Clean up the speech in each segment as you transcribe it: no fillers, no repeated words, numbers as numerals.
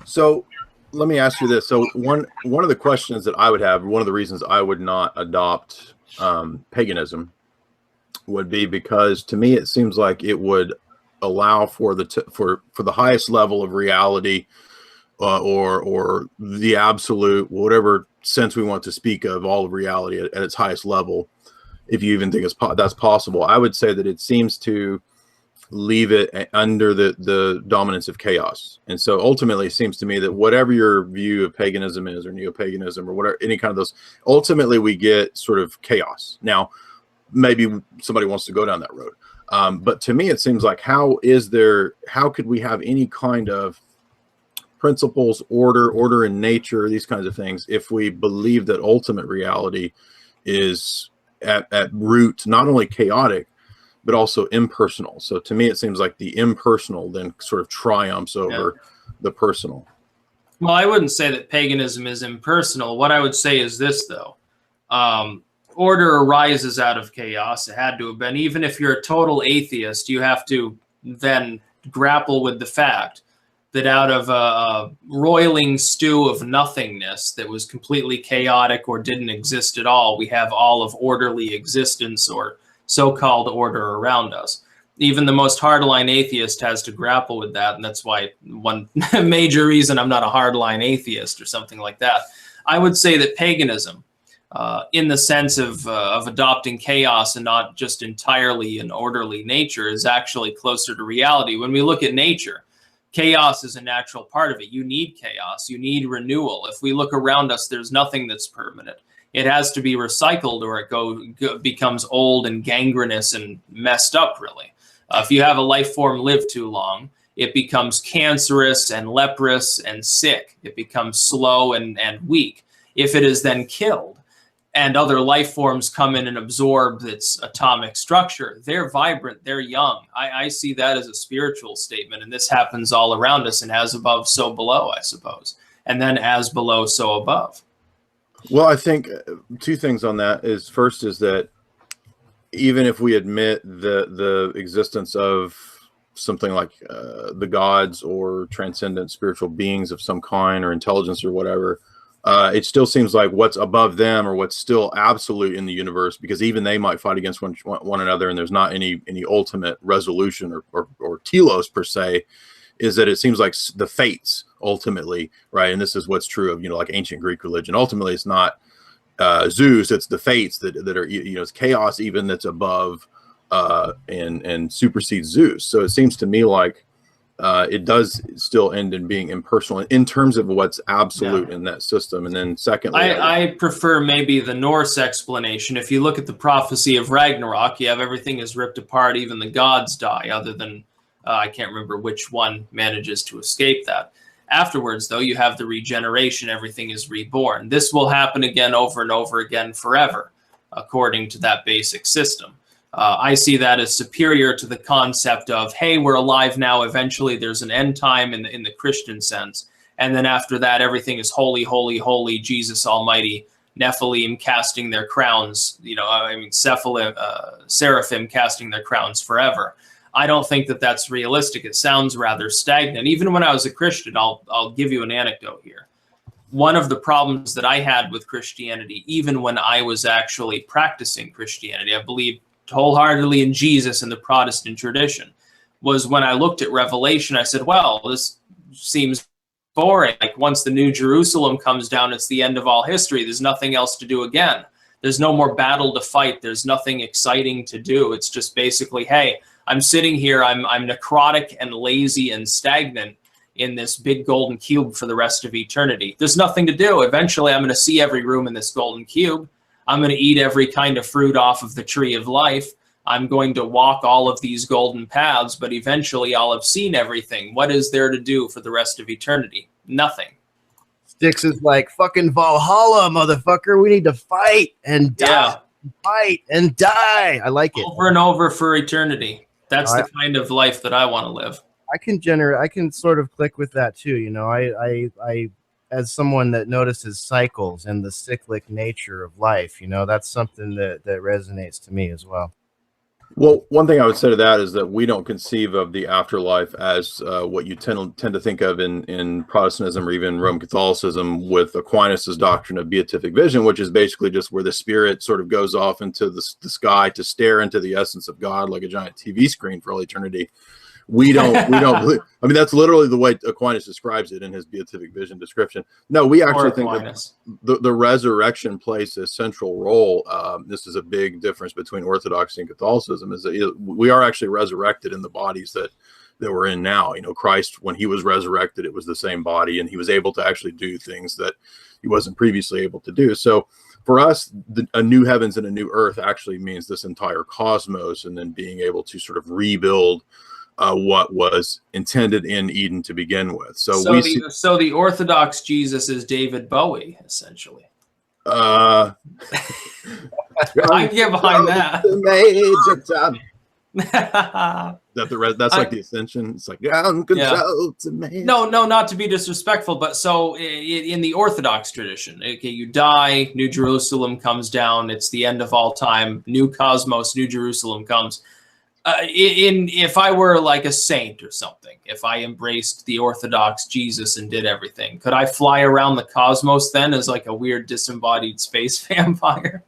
So let me ask you this. So one of the questions that I would have, one of the reasons I would not adopt paganism would be because to me it seems like it would allow for for the highest level of reality, or the absolute, whatever sense we want to speak of, all of reality at its highest level. If you even think that's possible, I would say that it seems to leave it under the dominance of chaos. And so ultimately it seems to me that whatever your view of paganism is, or neo-paganism, or whatever, any kind of those, ultimately we get sort of chaos. Now maybe somebody wants to go down that road, but to me it seems like, how could we have any kind of principles, order in nature, these kinds of things, if we believe that ultimate reality is at root not only chaotic but also impersonal? So to me, it seems like the impersonal then sort of triumphs over the personal. Well, I wouldn't say that paganism is impersonal. What I would say is this, though. Order arises out of chaos. It had to have been. Even if you're a total atheist, you have to then grapple with the fact that out of a roiling stew of nothingness that was completely chaotic or didn't exist at all, we have all of orderly existence, or so-called order, around us. Even the most hardline atheist has to grapple with that, and that's why one major reason I'm not a hardline atheist or something like that. I would say that paganism, in the sense of adopting chaos and not just entirely an orderly nature, is actually closer to reality. When we look at nature, chaos is a natural part of it. You need chaos. You need renewal. If we look around us, there's nothing that's permanent. It has to be recycled, or it becomes old and gangrenous and messed up, really. If you have a life form live too long, it becomes cancerous and leprous and sick. It becomes slow and weak. If it is then killed and other life forms come in and absorb its atomic structure, they're vibrant, they're young. I see that as a spiritual statement, and this happens all around us, and as above, so below, I suppose. And then as below, so above. Well, I think two things on that is, first is that even if we admit the existence of something like the gods or transcendent spiritual beings of some kind, or intelligence or whatever, it still seems like what's above them, or what's still absolute in the universe, because even they might fight against one another, and there's not any ultimate resolution or telos per se, is that it seems like the fates ultimately, right? And this is what's true of, like ancient Greek religion. Ultimately, it's not Zeus, it's the fates that are, it's chaos even that's above and supersedes Zeus. So it seems to me like it does still end in being impersonal in terms of what's absolute in that system. And then secondly, I prefer maybe the Norse explanation. If you look at the prophecy of Ragnarok, you have everything is ripped apart, even the gods die, other than I can't remember which one manages to escape that. Afterwards, though, you have the regeneration. Everything is reborn. This will happen again over and over again forever, according to that basic system. I see that as superior to the concept of, hey, we're alive now. Eventually, there's an end time in the Christian sense. And then after that, everything is holy, holy, holy, Jesus Almighty, Nephilim casting their crowns, seraphim casting their crowns forever. I don't think that that's realistic. It sounds rather stagnant. Even when I was a Christian, I'll give you an anecdote here. One of the problems that I had with Christianity, even when I was actually practicing Christianity, I believed wholeheartedly in Jesus and the Protestant tradition, was when I looked at Revelation, I said, well, this seems boring. Like, once the New Jerusalem comes down, it's the end of all history. There's nothing else to do again. There's no more battle to fight. There's nothing exciting to do. It's just basically, hey, I'm sitting here, I'm necrotic and lazy and stagnant in this big golden cube for the rest of eternity. There's nothing to do. Eventually, I'm going to see every room in this golden cube. I'm going to eat every kind of fruit off of the tree of life. I'm going to walk all of these golden paths, but eventually I'll have seen everything. What is there to do for the rest of eternity? Nothing. Styx is like, fucking Valhalla, motherfucker. We need to fight and die. Yeah. Fight and die. I like it. Over and over for eternity. That's the kind of life that I want to live. I can sort of click with that too. I as someone that notices cycles and the cyclic nature of life, that's something that resonates to me as well. Well, one thing I would say to that is that we don't conceive of the afterlife as what you tend to think of in Protestantism or even Roman Catholicism with Aquinas' doctrine of beatific vision, which is basically just where the spirit sort of goes off into the sky to stare into the essence of God like a giant TV screen for all eternity. We don't believe. I mean, that's literally the way Aquinas describes it in his beatific vision description. No, we actually think that the resurrection plays a central role. This is a big difference between Orthodoxy and Catholicism, is that we are actually resurrected in the bodies that we're in now. You know, Christ, when he was resurrected, it was the same body, and he was able to actually do things that he wasn't previously able to do. So for us, a new heavens and a new earth actually means this entire cosmos, and then being able to sort of rebuild what was intended in Eden to begin with. So the Orthodox Jesus is David Bowie, essentially. I can get behind that. That's like the Ascension. It's like No, not to be disrespectful, but so in the Orthodox tradition, okay, you die, New Jerusalem comes down, it's the end of all time, new cosmos, New Jerusalem comes. If I were like a saint or something, if I embraced the Orthodox Jesus and did everything, could I fly around the cosmos then as like a weird disembodied space vampire?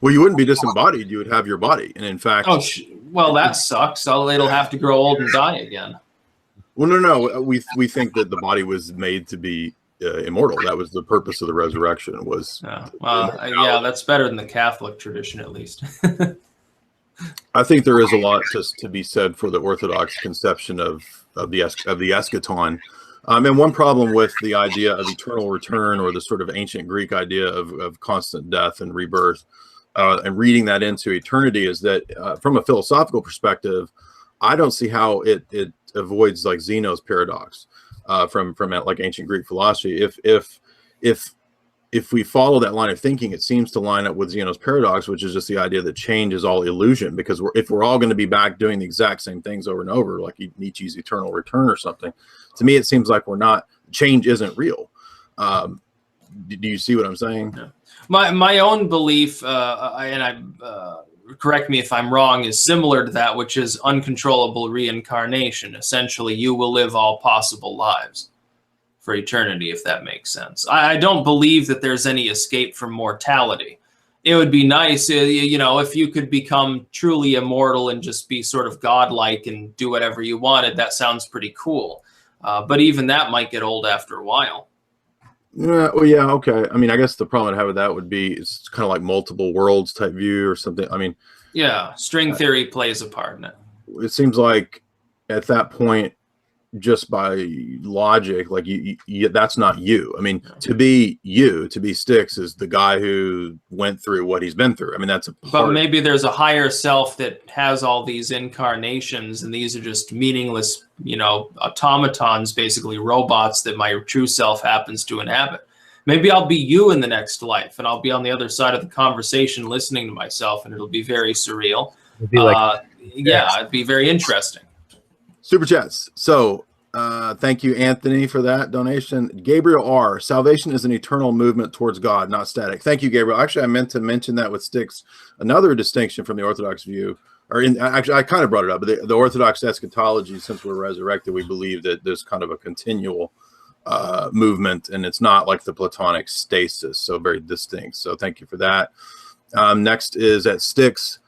Well, you wouldn't be disembodied. You would have your body. And in fact... Oh, well, that sucks. It'll have to grow old and die again. Well, no. We think that the body was made to be immortal. That was the purpose of the resurrection was... yeah, that's better than the Catholic tradition, at least. I think there is a lot to be said for the Orthodox conception of the eschaton. And one problem with the idea of eternal return, or the sort of ancient Greek idea of constant death and rebirth, and reading that into eternity, is that from a philosophical perspective, I don't see how it avoids like Zeno's paradox from like ancient Greek philosophy. If we follow that line of thinking, it seems to line up with Zeno's paradox, which is just the idea that change is all illusion, because if we're all going to be back doing the exact same things over and over, like Nietzsche's eternal return or something, to me, it seems like change isn't real. Do you see what I'm saying? Yeah. My own belief, correct me if I'm wrong, is similar to that, which is uncontrollable reincarnation. Essentially, you will live all possible lives for eternity, if that makes sense. I don't believe that there's any escape from mortality. It would be nice, if you could become truly immortal and just be sort of godlike and do whatever you wanted. That sounds pretty cool. But even that might get old after a while. Yeah, well, yeah, okay. I mean, I guess the problem I'd have with that would be it's kind of like multiple worlds type view or something. I mean, yeah, string theory plays a part in it. It seems like at that point, just by logic, like you that's not you. I mean, to be Styx is the guy who went through what he's been through. I mean, that's a part. But maybe there's a higher self that has all these incarnations, and these are just meaningless, automatons, basically robots that my true self happens to inhabit. Maybe I'll be you in the next life, and I'll be on the other side of the conversation listening to myself, and it'll be very surreal. It'd be it'd be very interesting. Super chats. So thank you, Anthony, for that donation. Gabriel R. Salvation is an eternal movement towards God, not static. Thank you, Gabriel. Actually, I meant to mention that with Styx. Another distinction from the Orthodox view, actually, I kind of brought it up, but the Orthodox eschatology, since we're resurrected, we believe that there's kind of a continual movement, and it's not like the Platonic stasis, so very distinct. So thank you for that. Next is at Styx.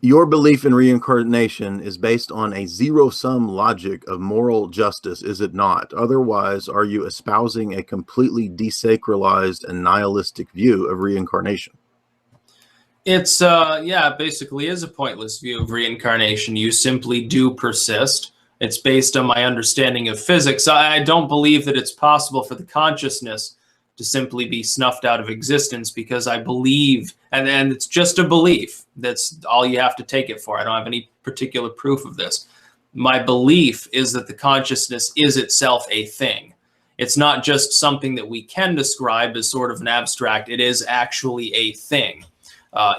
Your belief in reincarnation is based on a zero-sum logic of moral justice, is it not? Otherwise, are you espousing a completely desacralized and nihilistic view of reincarnation? It's, basically is a pointless view of reincarnation. You simply do persist. It's based on my understanding of physics. I don't believe that it's possible for the consciousness to simply be snuffed out of existence, because I believe, and it's just a belief. That's all you have to take it for. I don't have any particular proof of this. My belief is that the consciousness is itself a thing. It's not just something that we can describe as sort of an abstract. It is actually a thing.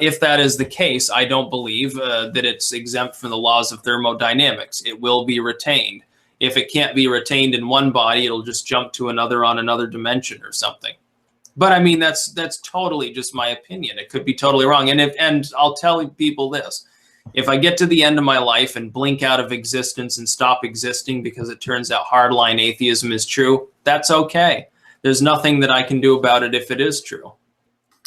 If that is the case, I don't believe that it's exempt from the laws of thermodynamics. It will be retained. If it can't be retained in one body, it'll just jump to another on another dimension or something. But I mean, that's totally just my opinion. It could be totally wrong. And I'll tell people this: if I get to the end of my life and blink out of existence and stop existing because it turns out hardline atheism is true, that's okay. There's nothing that I can do about it if it is true.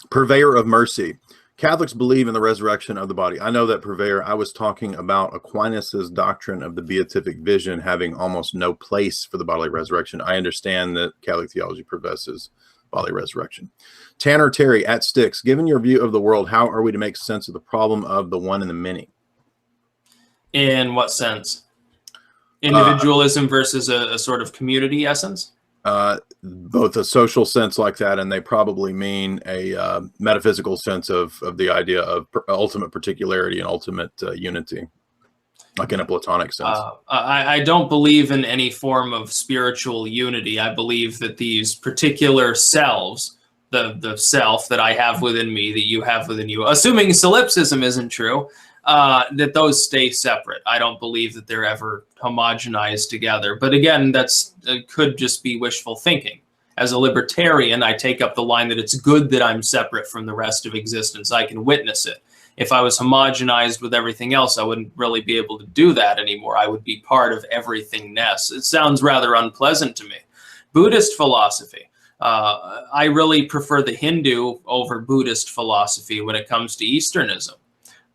Purveyor of mercy. Catholics believe in the resurrection of the body. I know that, Purveyor. I was talking about Aquinas's doctrine of the beatific vision having almost no place for the bodily resurrection. I understand that Catholic theology professes bodily resurrection. Tanner Terry at Styx, given your view of the world, how are we to make sense of the problem of the one and the many? In what sense? Individualism versus a sort of community essence? Both a social sense like that, and they probably mean a metaphysical sense of the idea of ultimate particularity and ultimate unity, like in a Platonic sense. I don't believe in any form of spiritual unity. I believe that these particular selves, the self that I have within me, that you have within you, assuming solipsism isn't true, that those stay separate. I don't believe that they're ever homogenized together. But again, could just be wishful thinking. As a libertarian, I take up the line that it's good that I'm separate from the rest of existence. I can witness it. If I was homogenized with everything else, I wouldn't really be able to do that anymore. I would be part of everythingness. It sounds rather unpleasant to me. Buddhist philosophy. I really prefer the Hindu over Buddhist philosophy when it comes to Easternism.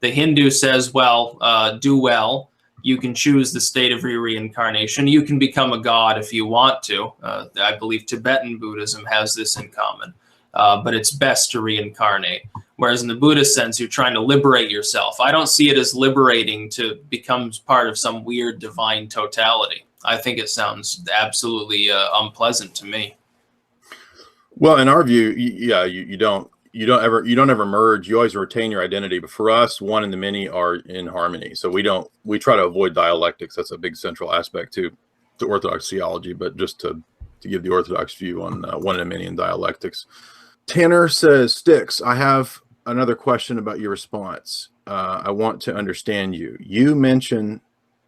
The Hindu says, well, do well. You can choose the state of your reincarnation. You can become a god if you want to. I believe Tibetan Buddhism has this in common. But it's best to reincarnate. Whereas in the Buddhist sense, you're trying to liberate yourself. I don't see it as liberating to become part of some weird divine totality. I think it sounds absolutely unpleasant to me. Well, in our view, yeah, you don't ever merge. You always retain your identity. But for us, one and the many are in harmony. So we try to avoid dialectics. That's a big central aspect to Orthodox theology. But just to give the Orthodox view on one and the many and dialectics. Tanner says, Styx, I have another question about your response. I want to understand you. You mentioned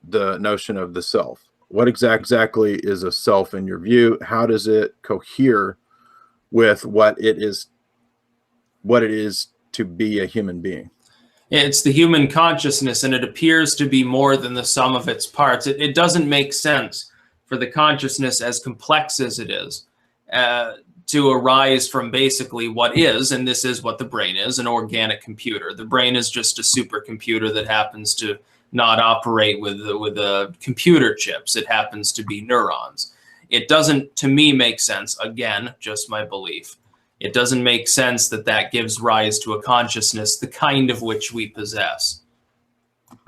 the notion of the self. What exactly is a self in your view? How does it cohere with what it is to be a human being? It's the human consciousness, and it appears to be more than the sum of its parts. It doesn't make sense for the consciousness, as complex as it is, to arise from basically what is, and this is what the brain is, an organic computer. The brain is just a supercomputer that happens to not operate with computer chips. It happens to be neurons. It doesn't, to me, make sense. Again, just my belief. It doesn't make sense that gives rise to a consciousness, the kind of which we possess.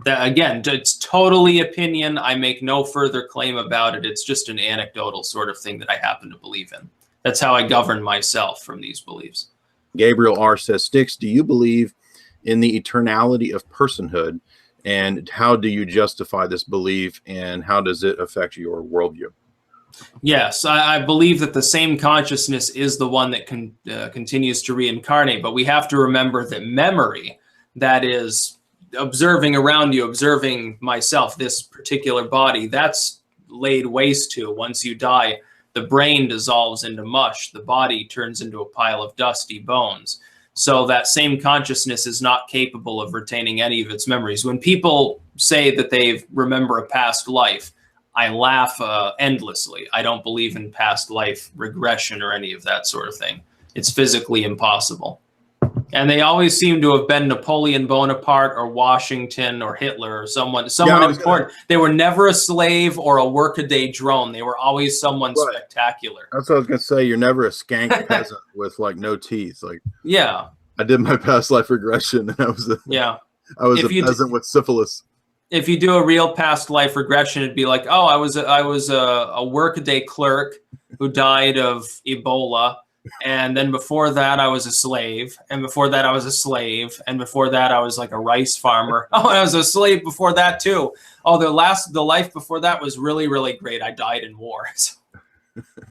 That, again, it's totally opinion. I make no further claim about it. It's just an anecdotal sort of thing that I happen to believe in. That's how I govern myself from these beliefs. Gabriel R. says, Styx, do you believe in the eternality of personhood? And how do you justify this belief? And how does it affect your worldview? Yes, I believe that the same consciousness is the one that continues to reincarnate. But we have to remember that memory, that is observing around you, observing myself, this particular body, that's laid waste to. Once you die, the brain dissolves into mush. The body turns into a pile of dusty bones. So that same consciousness is not capable of retaining any of its memories. When people say that they remember a past life, I laugh endlessly. I don't believe in past life regression or any of that sort of thing. It's physically impossible. And they always seem to have been Napoleon Bonaparte or Washington or Hitler or someone important. They were never a slave or a workaday drone. They were always someone spectacular. That's what I was going to say. You're never a skank peasant with like no teeth. Like, yeah, I did my past life regression and I was a peasant with syphilis. If you do a real past life regression, it'd be like, oh, I was a workaday clerk who died of Ebola. And then before that, I was a slave. And before that, I was a slave. And before that, I was like a rice farmer. Oh, and I was a slave before that, too. Oh, the life before that was really, really great. I died in war.